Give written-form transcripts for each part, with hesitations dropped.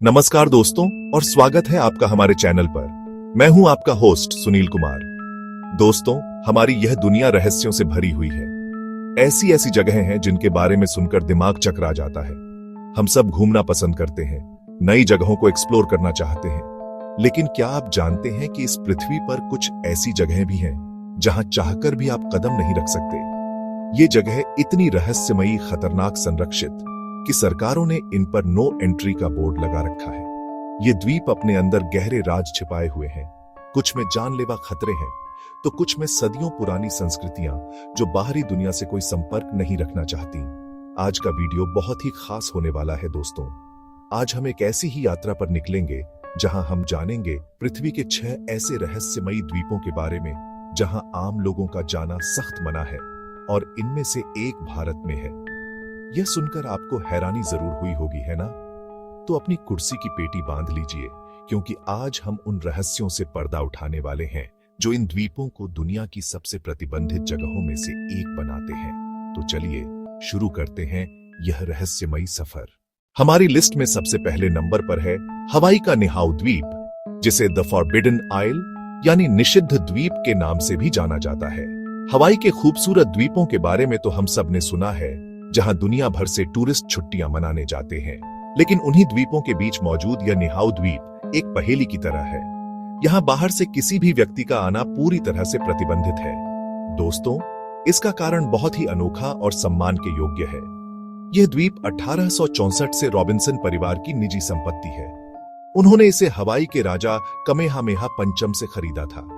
नमस्कार दोस्तों और स्वागत है आपका हमारे चैनल पर। मैं हूं आपका होस्ट सुनील कुमार। दोस्तों, हमारी यह दुनिया रहस्यों से भरी हुई है। ऐसी ऐसी जगहें हैं जिनके बारे में सुनकर दिमाग चकरा जाता है। हम सब घूमना पसंद करते हैं, नई जगहों को एक्सप्लोर करना चाहते हैं, लेकिन क्या आप जानते हैं कि इस पृथ्वी पर कुछ ऐसी जगहें भी हैं जहां चाहकर भी आप कदम नहीं रख सकते। ये जगह इतनी रहस्यमयी, खतरनाक, संरक्षित कि सरकारों ने इन पर नो एंट्री का बोर्ड लगा रखा है। ये द्वीप अपने अंदर गहरे राज छिपाए हुए हैं। कुछ में जानलेवा खतरे हैं तो कुछ में सदियों पुरानी संस्कृतियां जो बाहरी दुनिया से कोई संपर्क नहीं रखना चाहती। आज का वीडियो बहुत ही खास होने वाला है दोस्तों। आज हम एक ऐसी ही यात्रा पर निकलेंगे जहां हम जानेंगे पृथ्वी के 6 ऐसे रहस्यमयी द्वीपों के बारे में जहां आम लोगों का जाना सख्त मना है, और इनमें से एक भारत में है। यह सुनकर आपको हैरानी जरूर हुई होगी, है ना? तो अपनी कुर्सी की पेटी बांध लीजिए, क्योंकि आज हम उन रहस्यों से पर्दा उठाने वाले हैं जो इन द्वीपों को दुनिया की सबसे प्रतिबंधित जगहों में से एक बनाते हैं। तो चलिए शुरू करते हैं यह रहस्यमयी सफर। हमारी लिस्ट में सबसे पहले नंबर पर है हवाई का निहाउ द्वीप, जिसे द फॉरबिडन आइल यानी निषिद्ध द्वीप के नाम से भी जाना जाता है। हवाई के खूबसूरत द्वीपों के बारे में तो हम सब ने सुना है, जहां दुनिया भर से टूरिस्ट छुट्टियां मनाने जाते हैं, लेकिन उन्हीं द्वीपों के बीच मौजूद यह निहाउ द्वीप एक पहेली की तरह है। यहां बाहर से किसी भी व्यक्ति का आना पूरी तरह से प्रतिबंधित है। दोस्तों, इसका कारण बहुत ही अनोखा और सम्मान के योग्य है। यह द्वीप 1864 से रॉबिन्सन परिवार की निजी संपत्ति है। उन्होंने इसे हवाई के राजा कमेहामेहा पंचम से खरीदा था,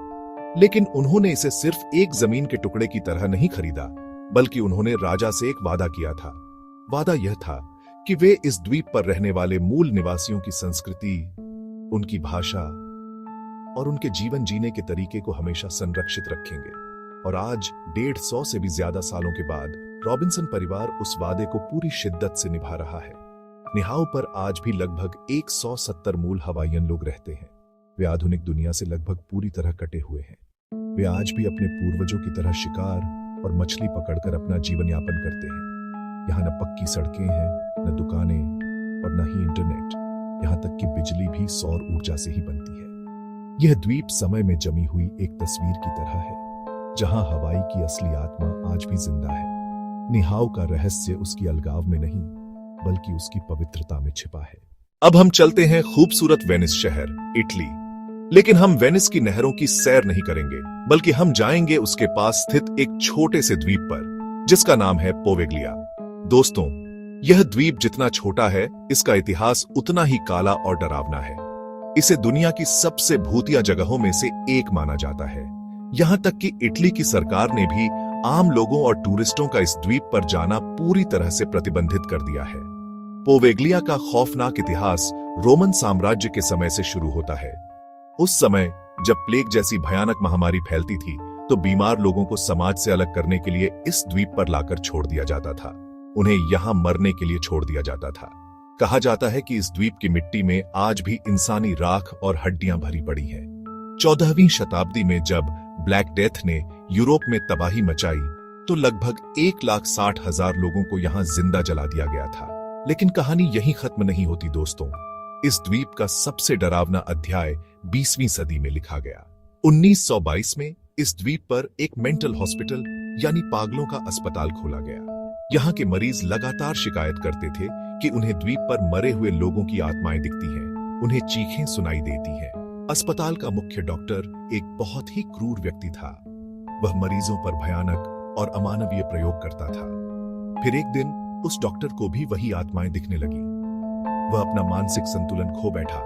लेकिन उन्होंने इसे सिर्फ एक जमीन के टुकड़े की तरह नहीं खरीदा, बल्कि उन्होंने राजा से एक वादा किया था। वादा यह था कि वे इस द्वीप पर रहने वाले मूल निवासियों की संस्कृति, उनकी भाषा और उनके जीवन जीने के तरीके को हमेशा संरक्षित रखेंगे। और आज 150 से भी ज्यादा सालों के बाद रॉबिन्सन परिवार उस वादे को पूरी शिद्दत से निभा रहा है। निहाउ पर आज भी लगभग 170 मूल हवाईयन लोग रहते हैं। वे आधुनिक दुनिया से लगभग पूरी तरह कटे हुए हैं। वे आज भी अपने पूर्वजों की तरह शिकार और मछली पकड़कर अपना जीवन यापन करते हैं। यहाँ न पक्की सड़कें हैं, न दुकानें और न ही इंटरनेट। यहाँ तक कि बिजली भी सौर ऊर्जा से ही बनती है। यह द्वीप समय में जमी हुई एक तस्वीर की तरह है, जहाँ हवाई की असली आत्मा आज भी जिंदा है। निहाउ का रहस्य उसकी अलगाव में नहीं, बल्कि उसकी पवित्रता में छिपा है। अब हम चलते हैं खूबसूरत वेनिस शहर, इटली। लेकिन हम वेनिस की नहरों की सैर नहीं करेंगे, बल्कि हम जाएंगे उसके पास स्थित एक छोटे से द्वीप पर, जिसका नाम है पोवेग्लिया। दोस्तों, यह द्वीप जितना छोटा है, इसका इतिहास उतना ही काला और डरावना है। इसे दुनिया की सबसे भूतिया जगहों में से एक माना जाता है। यहां तक कि इटली की सरकार ने भी आम लोगों और टूरिस्टों का इस द्वीप पर जाना पूरी तरह से प्रतिबंधित कर दिया है। पोवेग्लिया का खौफनाक इतिहास रोमन साम्राज्य के समय से शुरू होता है। उस समय जब प्लेग जैसी भयानक महामारी फैलती थी, तो बीमार लोगों को समाज से अलग करने के लिए इस द्वीप पर लाकर छोड़ दिया जाता था। उन्हें यहां मरने के लिए छोड़ दिया जाता था। कहा जाता है कि इस द्वीप की मिट्टी में आज भी इंसानी राख और हड्डियां भरी पड़ी हैं। 14वीं शताब्दी में जब ब्लैक डेथ ने यूरोप में तबाही मचाई, तो लगभग 1,60,000 लोगों को यहां जिंदा जला दिया गया था। लेकिन कहानी यहीं खत्म नहीं होती दोस्तों। इस द्वीप का सबसे डरावना अध्याय 20वीं सदी में लिखा गया। 1922 में इस द्वीप पर एक मेंटल हॉस्पिटल यानी पागलों का अस्पताल खोला गया। यहाँ के मरीज लगातार शिकायत करते थे कि उन्हें द्वीप पर मरे हुए लोगों की आत्माएं दिखती हैं, उन्हें चीखें सुनाई देती हैं। अस्पताल का मुख्य डॉक्टर एक बहुत ही क्रूर व्यक्ति था। वह मरीजों पर भयानक और अमानवीय प्रयोग करता था। फिर एक दिन उस डॉक्टर को भी वही आत्माएं दिखने लगी। वह अपना मानसिक संतुलन खो बैठा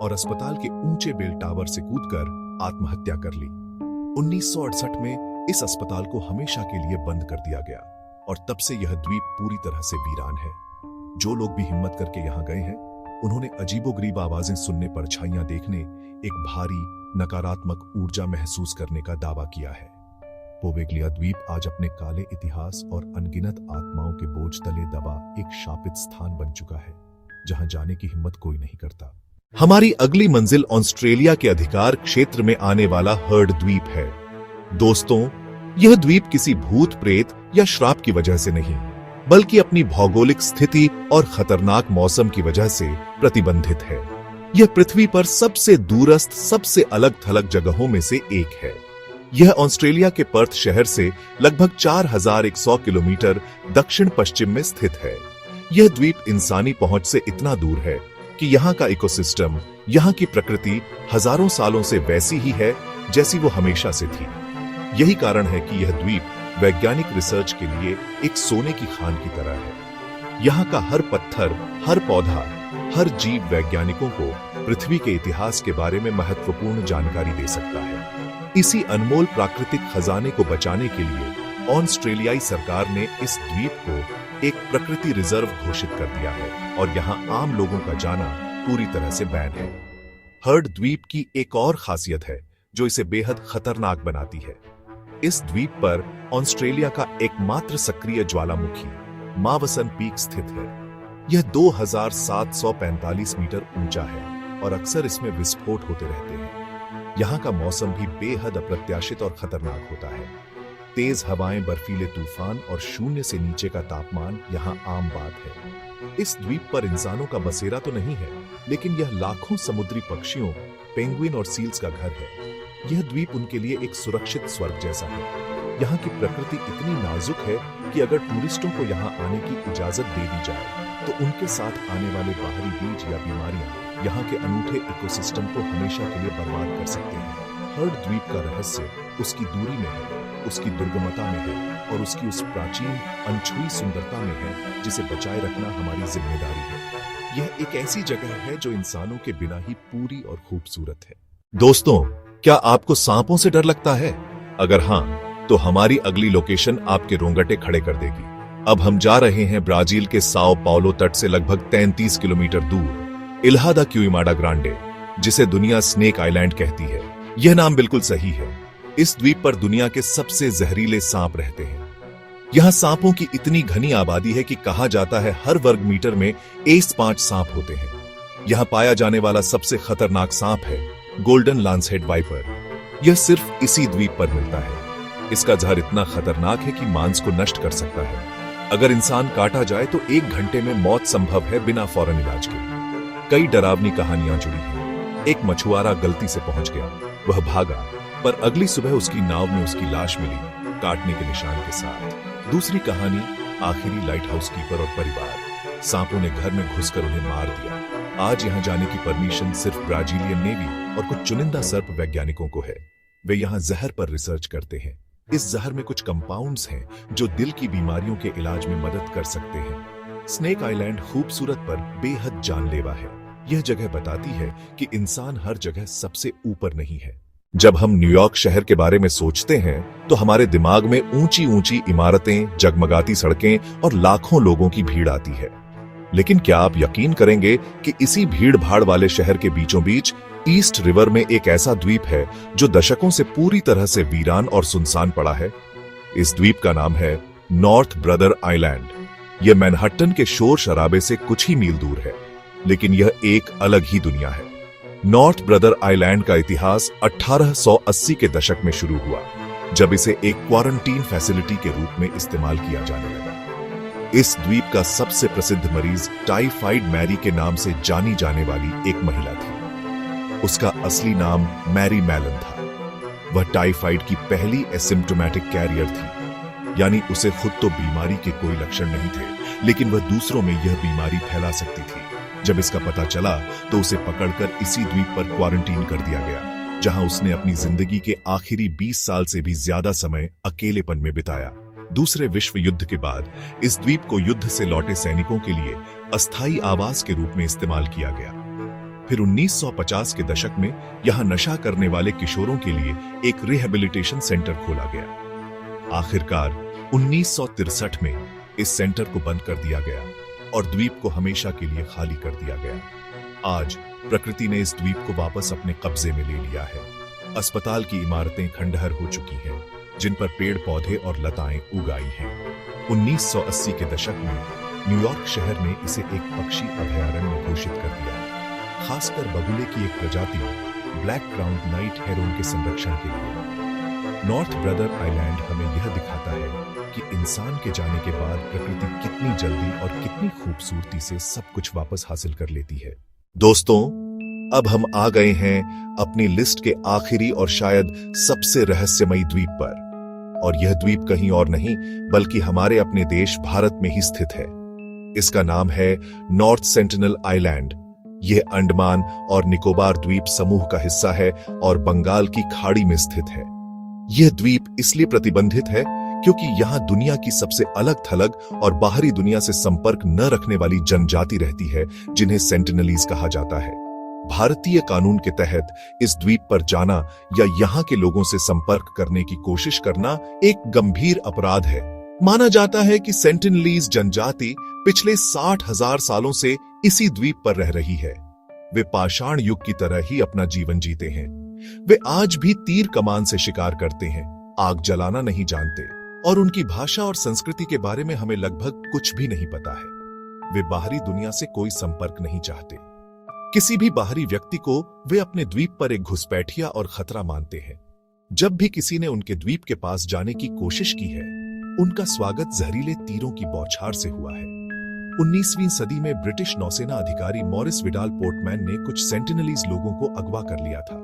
और अस्पताल के ऊंचे बेल टावर से कूदकर आत्महत्या कर ली। 1968 में इस अस्पताल को हमेशा के लिए बंद कर दिया गया, और तब से यह द्वीप पूरी तरह से वीरान है। जो लोग भी हिम्मत करके यहाँ गए हैं, उन्होंने अजीबोगरीब आवाजें सुनने, परछाइयां देखने, एक भारी नकारात्मक ऊर्जा महसूस करने का दावा किया है। पोवेग्लिया द्वीप आज अपने काले इतिहास और अनगिनत आत्माओं के बोझ तले दबा एक शापित स्थान बन चुका है, जहां जाने की हिम्मत कोई नहीं करता। हमारी अगली मंजिल ऑस्ट्रेलिया के अधिकार क्षेत्र में आने वाला हर्ड द्वीप है। दोस्तों, यह द्वीप किसी भूत प्रेत या श्राप की वजह से नहीं, बल्कि अपनी भौगोलिक स्थिति और खतरनाक मौसम की वजह से प्रतिबंधित है। यह पृथ्वी पर सबसे दूरस्थ, सबसे अलग थलग जगहों में से एक है। यह ऑस्ट्रेलिया के पर्थ शहर से लगभग 4100 किलोमीटर दक्षिण पश्चिम में स्थित है। यह द्वीप इंसानी पहुंच से इतना दूर है कि यहाँ का इकोसिस्टम, यहाँ की प्रकृति हजारों सालों से वैसी ही है जैसी वो हमेशा से थी। यही कारण है कि यह द्वीप वैज्ञानिक रिसर्च के लिए एक सोने की खान की तरह है। यहाँ का हर पत्थर, हर पौधा, हर जीव वैज्ञानिकों को पृथ्वी के इतिहास के बारे में महत्वपूर्ण जानकारी दे सकता है। इसी अनमोल प्राकृतिक खजाने को बचाने के लिए ऑस्ट्रेलियाई सरकार ने इस द्वीप को एक प्रकृति रिजर्व घोषित कर दिया है और यहाँ आम लोगों का जाना पूरी तरह से बैन है। हर्ड द्वीप की एक और खासियत है जो इसे बेहद खतरनाक बनाती है। इस द्वीप पर ऑस्ट्रेलिया का एकमात्र सक्रिय ज्वालामुखी मावसन पीक स्थित है। यह 2745 मीटर ऊंचा है और अक्सर इसमें विस्फोट होते रहते हैं। यहाँ का मौसम भी बेहद अप्रत्याशित और खतरनाक होता है। तेज हवाएं, बर्फीले तूफान और शून्य से नीचे का तापमान यहाँ आम बात है। इस द्वीप पर इंसानों का बसेरा तो नहीं है, लेकिन यह लाखों समुद्री पक्षियों, पेंगुइन और सील्स का घर है। यह द्वीप उनके लिए एक सुरक्षित स्वर्ग जैसा है। यहाँ की प्रकृति इतनी नाजुक है कि अगर टूरिस्टों को यहाँ आने की इजाजत दे दी जाए तो उनके साथ आने वाले बाहरी बीज या बीमारियां यहाँ के अनूठे इकोसिस्टम को हमेशा के लिए बर्बाद कर सकते हैं। हर्ड द्वीप का रहस्य उसकी दूरी में है, उसकी दुर्गमता में है और उसकी उस प्राचीन अनछुई सुंदरता में है जिसे बचाए रखना हमारी जिम्मेदारी है। यह एक ऐसी जगह है जो इंसानों के बिना ही पूरी और खूबसूरत है। दोस्तों, क्या आपको सांपों से डर लगता है? अगर हाँ, तो हमारी अगली लोकेशन आपके रोंगटे खड़े कर देगी। अब हम जा रहे हैं ब्राजील के साओ पाउलो तट से लगभग 33 किलोमीटर दूर इल्हा दा क्यूइमाडा ग्रांडे, जिसे दुनिया स्नेक आइलैंड कहती है। यह नाम बिल्कुल सही है। इस द्वीप पर दुनिया के सबसे जहरीले सांप रहते हैं। यहाँ सांपों की इतनी घनी आबादी है कि कहा जाता है हर वर्ग मीटर में एस 5 सांप होते हैं। यहाँ पाया जाने वाला सबसे खतरनाक सांप है गोल्डन लांसहेड वाइपर। यह सिर्फ इसी द्वीप पर मिलता है। इसका जहर इतना खतरनाक है कि मांस को नष्ट कर सकता है। अगर इंसान काटा जाए तो 1 घंटे में मौत संभव है बिना फौरन इलाज के। कई डरावनी कहानियां जुड़ी हैं। एक मछुआरा गलती से पहुंच गया, वह भागा, पर अगली सुबह उसकी नाव में उसकी लाश मिली, काटने के निशान के साथ। दूसरी कहानी आखिरी लाइट हाउस कीपर और परिवार। सांपों ने घर में घुसकर उन्हें मार दिया। आज यहां जाने की परमिशन सिर्फ ब्राजीलियन नेवी और कुछ चुनिंदा सर्प वैज्ञानिकों को है। वे यहां जहर पर रिसर्च करते हैं। इस जहर में कुछ कंपाउंड्स हैं जो दिल की बीमारियों के इलाज में मदद कर सकते हैं। स्नेक आइलैंड खूबसूरत पर बेहद जानलेवा है। यह जगह बताती है कि इंसान हर जगह सबसे ऊपर नहीं है। जब हम न्यूयॉर्क शहर के बारे में सोचते हैं तो हमारे दिमाग में ऊंची ऊंची इमारतें, जगमगाती सड़कें और लाखों लोगों की भीड़ आती है। लेकिन क्या आप यकीन करेंगे कि इसी भीड़ भाड़ वाले शहर के बीचों बीच ईस्ट रिवर में एक ऐसा द्वीप है जो दशकों से पूरी तरह से वीरान और सुनसान पड़ा है। इस द्वीप का नाम है नॉर्थ ब्रदर आइलैंड। यह मैनहट्टन के शोर शराबे से कुछ ही मील दूर है, लेकिन यह एक अलग ही दुनिया है। नॉर्थ ब्रदर आइलैंड का इतिहास 1880 के दशक में शुरू हुआ, जब इसे एक क्वारंटीन फैसिलिटी के रूप में इस्तेमाल किया जाने लगा। इस द्वीप का सबसे प्रसिद्ध मरीज टाइफाइड मैरी के नाम से जानी जाने वाली एक महिला थी। उसका असली नाम मैरी मैलन था। वह टाइफाइड की पहली एसिम्प्टोमेटिक कैरियर थी, यानी उसे खुद तो बीमारी के कोई लक्षण नहीं थे, लेकिन वह दूसरों में यह बीमारी फैला सकती थी। जब इसका पता चला तो उसे पकड़कर इसी द्वीप पर क्वारंटीन कर दिया गया, जहां उसने अपनी जिंदगी के आखिरी 20 साल से भी ज्यादा समय अकेलेपन में बिताया। दूसरे विश्व युद्ध के बाद इस द्वीप को युद्ध से लौटे सैनिकों के लिए अस्थायी आवास के रूप में इस्तेमाल किया गया। फिर 1950 के दशक में यहां नशा करने वाले किशोरों के लिए एक रिहेबिलिटेशन सेंटर खोला गया। आखिरकार 1963 में इस सेंटर को बंद कर दिया गया और द्वीप को हमेशा के लिए खाली कर दिया गया। आज प्रकृति ने इस द्वीप को वापस अपने कब्जे में ले लिया है। अस्पताल की इमारतें खंडहर हो चुकी हैं, जिन पर पेड़ पौधे और लताएं उगाई हैं। 1980 के दशक में न्यूयॉर्क शहर ने इसे एक पक्षी अभयारण्य घोषित कर दिया, खासकर बगुले की एक प्रजाति ब्लैक क्राउन नाइट हेरोन के संरक्षण के लिए। नॉर्थ ब्रदर आइलैंड हमें यह दिखाता है कि इंसान के जाने के बाद प्रकृति कितनी जल्दी और कितनी खूबसूरती से सब कुछ वापस हासिल कर लेती है। दोस्तों, अब हम आ गए हैं अपनी लिस्ट के आखिरी और शायद सबसे रहस्यमयी द्वीप पर। और यह द्वीप कहीं और नहीं बल्कि हमारे अपने देश भारत में ही स्थित है। इसका नाम है नॉर्थ सेंटिनल आइलैंड। यह अंडमान और निकोबार द्वीप समूह का हिस्सा है और बंगाल की खाड़ी में स्थित है। यह द्वीप इसलिए प्रतिबंधित है क्योंकि यहां दुनिया की सबसे अलग थलग और बाहरी दुनिया से संपर्क न रखने वाली जनजाति रहती है, जिन्हें सेंटिनलीज कहा जाता है। भारतीय कानून के तहत इस द्वीप पर जाना या यहां के लोगों से संपर्क करने की कोशिश करना एक गंभीर अपराध है। माना जाता है कि सेंटिनलीज जनजाति पिछले 60,000 सालों से इसी द्वीप पर रह रही है। वे पाषाण युग की तरह ही अपना जीवन जीते हैं। वे आज भी तीर कमान से शिकार करते हैं, आग जलाना नहीं जानते और उनकी भाषा और संस्कृति के बारे में हमें लगभग कुछ भी नहीं पता है। वे बाहरी दुनिया से कोई संपर्क नहीं चाहते। किसी भी बाहरी व्यक्ति को वे अपने द्वीप पर एक घुसपैठिया और खतरा मानते हैं। जब भी किसी ने उनके द्वीप के पास जाने की कोशिश की है, उनका स्वागत जहरीले तीरों की बौछार से हुआ है। 19वीं सदी में ब्रिटिश नौसेना अधिकारी मॉरिस विडाल पोर्टमैन ने कुछ सेंटिनलीज लोगों को अगवा कर लिया था।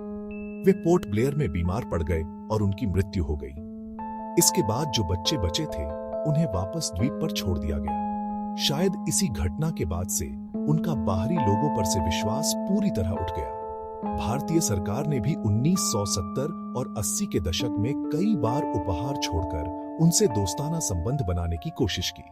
वे पोर्ट ब्लेयर में बीमार पड़ गए और उनकी मृत्यु हो गई। इसके बाद जो बच्चे बचे थे, उन्हें वापस द्वीप पर छोड़ दिया गया। शायद इसी घटना के बाद से उनका बाहरी लोगों पर से विश्वास पूरी तरह उठ गया। भारतीय सरकार ने भी 1970 और 80 के दशक में कई बार उपहार छोड़कर उनसे दोस्ताना संबंध बनाने की कोशिश की,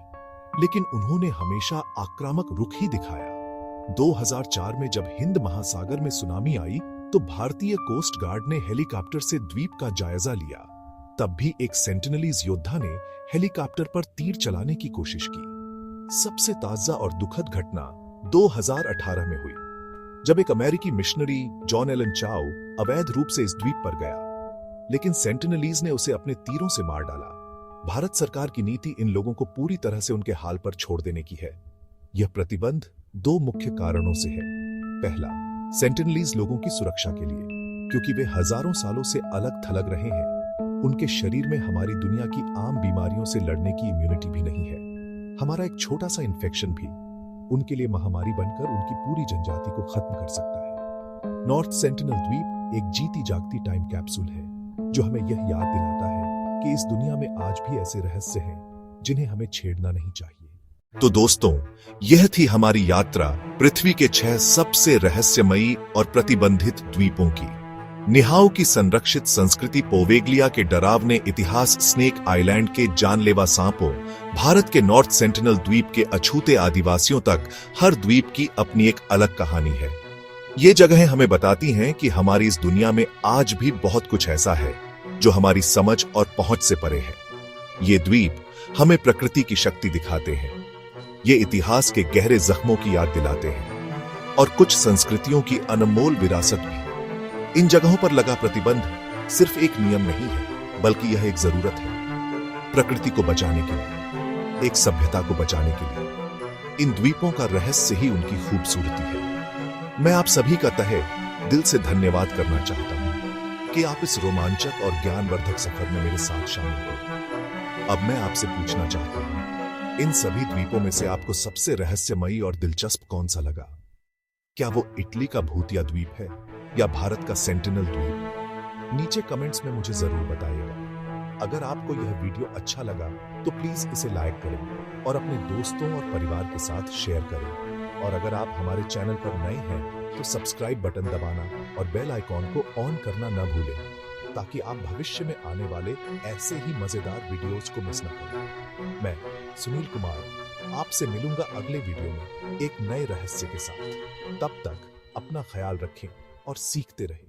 लेकिन उन्होंने हमेशा आक्रामक रुख ही दिखाया। 2004 में जब हिंद महासागर में सुनामी आई तो भारतीय कोस्ट गार्ड ने हेलीकॉप्टर से द्वीप का जायजा लिया। तब भी एक सेंटिनलीज योद्धा ने हेलीकॉप्टर पर तीर चलाने की कोशिश की। सबसे ताजा और दुखद घटना 2018 में हुई, जब एक अमेरिकी मिशनरी जॉन एलन चाउ अवैध रूप से इस द्वीप पर गया, लेकिन सेंटिनलीज ने उसे अपने तीरों से मार डाला। भारत सरकार की नीति इन लोगों को पूरी तरह से उनके हाल पर छोड़ देने की है। यह प्रतिबंध 2 मुख्य कारणों से है। पहला, सेंटिनलीज लोगों की सुरक्षा के लिए, क्योंकि वे हजारों सालों से अलग थलग रहे हैं। उनके शरीर में हमारी दुनिया की आम बीमारियों से लड़ने की इम्यूनिटी भी नहीं है। हमारा एक छोटा सा इन्फेक्शन भी उनके लिए महामारी बनकर उनकी पूरी जनजाति को खत्म कर सकता है। नॉर्थ सेंटिनल द्वीप एक जीती जागती टाइम कैप्सूल है, जो हमें यह याद दिलाता है कि इस दुनिया में आज भी ऐसे रहस्य हैं जिन्हें हमें छेड़ना नहीं चाहिए। तो दोस्तों, यह थी हमारी यात्रा पृथ्वी के 6 सबसे रहस्यमयी और प्रतिबंधित द्वीपों की। निहाओ की संरक्षित संस्कृति, पोवेगलिया के डरावने इतिहास, स्नेक आइलैंड के जानलेवा सांपों, भारत के नॉर्थ सेंटिनल द्वीप के अछूते आदिवासियों तक हर द्वीप की अपनी एक अलग कहानी है। ये जगहें हमें बताती हैं कि हमारी इस दुनिया में आज भी बहुत कुछ ऐसा है जो हमारी समझ और पहुंच से परे है। ये द्वीप हमें प्रकृति की शक्ति दिखाते हैं, ये इतिहास के गहरे जख्मों की याद दिलाते हैं और कुछ संस्कृतियों की अनमोल विरासत भी। इन जगहों पर लगा प्रतिबंध सिर्फ एक नियम नहीं है, बल्कि यह एक जरूरत है प्रकृति को बचाने के लिए, एक सभ्यता को बचाने के लिए। इन द्वीपों का रहस्य ही उनकी खूबसूरती है। मैं आप सभी का तहे दिल से धन्यवाद करना चाहता हूं कि आप इस रोमांचक और ज्ञानवर्धक सफर में मेरे साथ शामिल हुए। अब मैं आपसे पूछना चाहता हूं, इन सभी द्वीपों में से आपको सबसे रहस्यमयी और दिलचस्प कौन सा लगा? क्या वो इटली का भूतिया द्वीप है या भारत का सेंटिनल द्वीप? नीचे कमेंट्स में मुझे जरूर बताइएगा। अगर आपको यह वीडियो अच्छा लगा तो प्लीज इसे लाइक करें और अपने दोस्तों और परिवार के साथ शेयर करें। और अगर आप हमारे चैनल पर नए हैं तो सब्सक्राइब बटन दबाना और बेल आइकॉन को ऑन करना न भूलें, ताकि आप भविष्य में आने वाले ऐसे ही मजेदार वीडियोस को मिस न करें। मैं सुनील कुमार आपसे मिलूंगा अगले वीडियो में एक नए रहस्य के साथ। तब तक अपना ख्याल रखें और सीखते रहें।